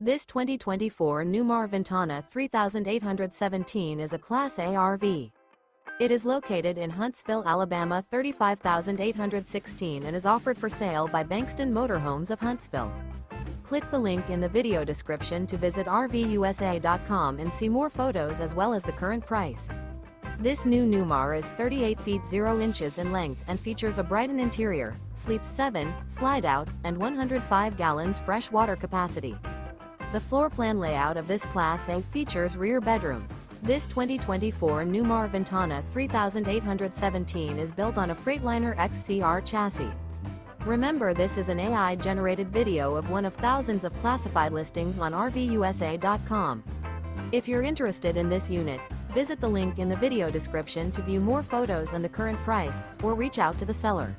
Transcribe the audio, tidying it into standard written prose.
This 2024 Newmar Ventana 3817 is a Class A RV. It is located in Huntsville, Alabama 35816 and is offered for sale by Bankston Motorhomes of Huntsville. Click the link in the video description to visit RVUSA.com and see more photos as well as the current price. This new Newmar is 38 feet 0 inches in length and features a BRIGHTON interior, sleeps 7, Slideout, and 105 gallons fresh water capacity. The floor plan layout of this Class A features rear bedroom. This 2024 Newmar Ventana 3817 is built on a Freightliner XCR chassis. Remember, this is an AI-generated video of one of thousands of classified listings on RVUSA.com. If you're interested in this unit, visit the link in the video description to view more photos and the current price, or reach out to the seller.